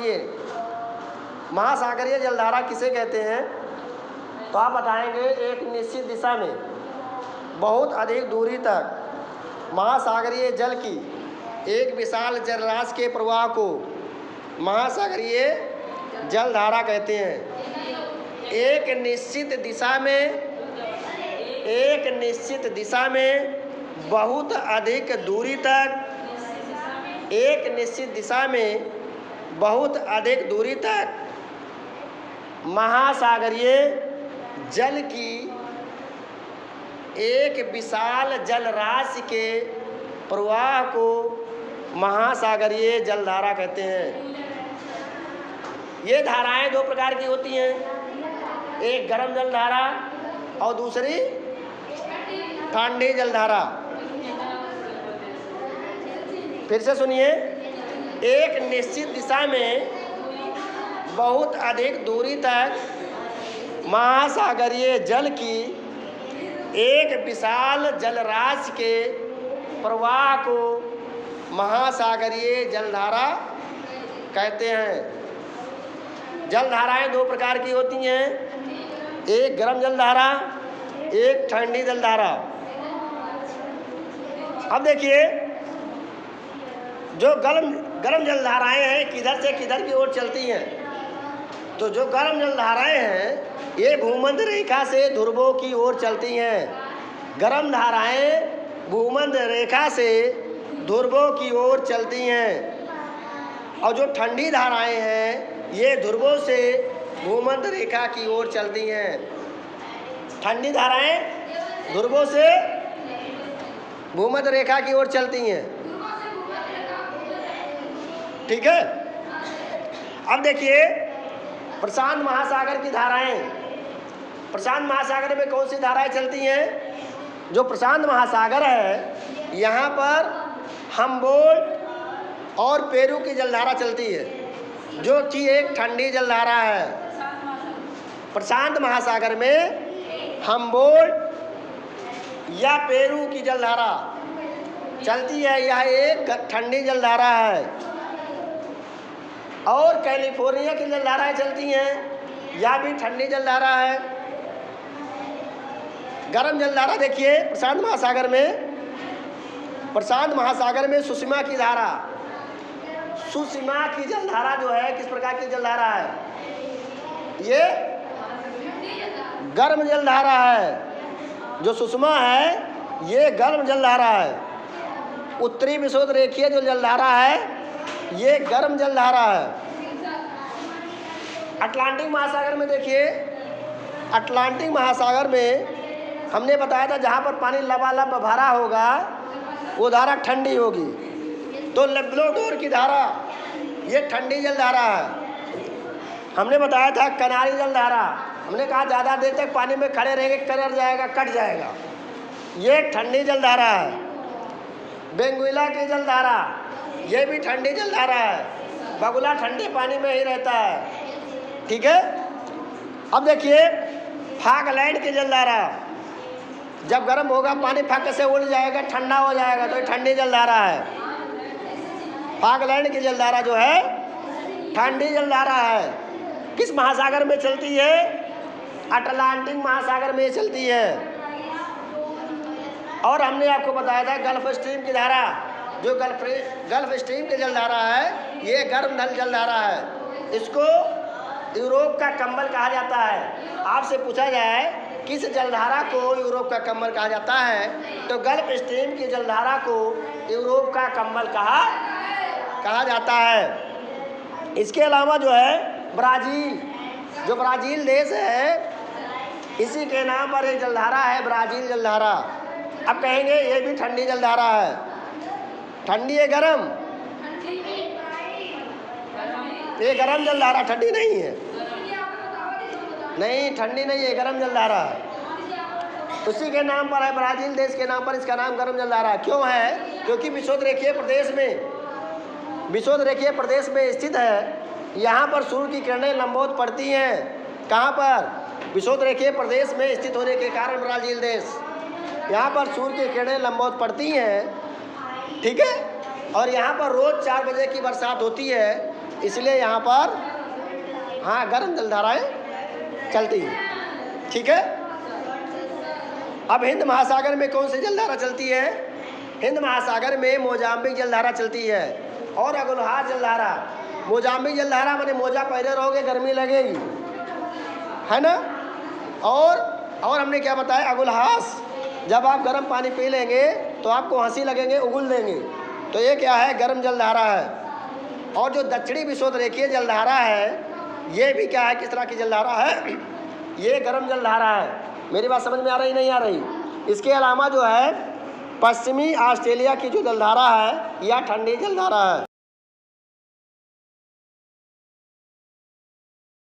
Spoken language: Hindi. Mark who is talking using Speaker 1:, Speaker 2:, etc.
Speaker 1: ये महासागरीय जलधारा किसे कहते हैं? तो आप बताएंगे एक निश्चित दिशा में बहुत अधिक दूरी तक महासागरीय जल की एक विशाल जलराशि के प्रवाह को महासागरीय जलधारा कहते हैं। एक निश्चित दिशा में बहुत अधिक दूरी तक महासागरीय जल की एक विशाल जलराशि के प्रवाह को महासागरीय जलधारा कहते हैं। ये धाराएं दो प्रकार की होती हैं, एक गर्म जलधारा और दूसरी ठंडी जलधारा। फिर से सुनिए, एक निश्चित दिशा में बहुत अधिक दूरी तक महासागरीय जल की एक विशाल जलराशि के प्रवाह को महासागरीय जलधारा कहते हैं। जलधाराएं दो प्रकार की होती हैं, एक गर्म जलधारा, एक ठंडी जलधारा। अब देखिए, जो गर्म जलधाराएं हैं किधर से किधर की ओर चलती हैं। तो जो गर्म जलधाराएं हैं ये भूमध्य रेखा से ध्रुवों की ओर चलती हैं। गर्म धाराएं भूमध्य रेखा से ध्रुवों की ओर चलती हैं और जो ठंडी धाराएं हैं ये ध्रुवों से भूमध्य रेखा की ओर चलती हैं। ठंडी धाराएं ध्रुवों से भूमध्य रेखा की ओर चलती हैं। ठीक है। अब देखिए, प्रशांत महासागर की धाराएं, प्रशांत महासागर में कौन सी धाराएं चलती हैं? जो प्रशांत महासागर है यहाँ पर हम्बोल्ट और पेरू की जलधारा चलती है, जो कि एक ठंडी जलधारा है। प्रशांत महासागर में हम्बोल्ट या पेरू की जलधारा चलती है, यह एक ठंडी जलधारा है। और कैलिफोर्निया की जलधाराएं चलती हैं, यह भी ठंडी जलधारा है। गर्म जलधारा देखिए, प्रशांत महासागर में सुषमा की धारा, सुषमा की जलधारा जो है किस प्रकार की जलधारा है? ये गर्म जलधारा है। जो सुषमा है ये गर्म जलधारा है। उत्तरी विषुवत रेखीय जो जलधारा है ये गर्म जलधारा है। अटलांटिक महासागर में देखिए, अटलांटिक महासागर में हमने बताया था जहाँ पर पानी लबालब भरा होगा वो धारा ठंडी होगी। तो लेब्राडोर की धारा ये ठंडी जलधारा है। हमने बताया था कनारी जलधारा, हमने कहा ज़्यादा देर तक पानी में खड़े रहेंगे कर जाएगा, कट जाएगा, ये ठंडी जलधारा है। बेंगुइला की जलधारा ये भी ठंडी जलधारा है। बगुला ठंडे पानी में ही रहता है। ठीक है। अब देखिए, फाकलैंड की जलधारा, जब गर्म होगा पानी फाक से उड़ जाएगा, ठंडा हो जाएगा, तो ये ठंडी जलधारा है। फाकलैंड की जलधारा जो है ठंडी जलधारा है। किस महासागर में चलती है? अटलांटिक महासागर में चलती है। और हमने आपको बताया था गल्फ स्ट्रीम की धारा, जो गल्फ स्ट्रीम की जलधारा है ये गर्म जलधारा है। इसको यूरोप का कंबल कहा जाता है। आपसे पूछा जाए किस जलधारा को यूरोप का कंबल कहा जाता है, तो गल्फ स्ट्रीम की जलधारा को यूरोप का कंबल कहा जाता है। इसके अलावा जो है ब्राज़ील, जो ब्राज़ील देश है इसी के नाम पर एक जलधारा है, ब्राज़ील जलधारा। अब कहेंगे ये भी ठंडी जलधारा है। ठंडी है गरम? ये गरम जलधारा, ठंडी नहीं है। नहीं, ठंडी नहीं है, गरम जलधारा है। उसी के नाम पर है, ब्राज़ील देश के नाम पर इसका नाम गरम जलधारा क्यों है? क्योंकि विषुवत रेखीय प्रदेश में स्थित है। यहाँ पर सूर्य की किरणें लंबवत पड़ती हैं। कहाँ पर? विषुवत रेखीय प्रदेश में स्थित होने के कारण ब्राज़ील देश, यहाँ पर सूर्य की किरणें लंबवत पड़ती हैं। ठीक है। और यहाँ पर रोज़ 4 बजे की बरसात होती है इसलिए यहाँ पर हाँ गर्म जलधाराएं चलती हैं। ठीक है। अब हिंद महासागर में कौन सी जलधारा चलती है? हिंद महासागर में मोजाम्बिक जलधारा चलती है और अगुलहास जलधारा। मोजाम्बिक जलधारा माने मोजा पहले रहोगे गर्मी लगेगी, है ना। और हमने क्या बताया, अगुलहास जब आप गर्म पानी पी लेंगे तो आपको हंसी लगेंगे, उगल देंगे। तो ये क्या है, गर्म जलधारा है। और जो दक्षिणी विषुवरेखीय जलधारा है ये भी क्या है, किस तरह की जलधारा है, ये गर्म जलधारा है। मेरी बात समझ में आ रही नहीं आ रही? इसके अलावा जो है पश्चिमी ऑस्ट्रेलिया की जो जलधारा है यह ठंडी जलधारा है।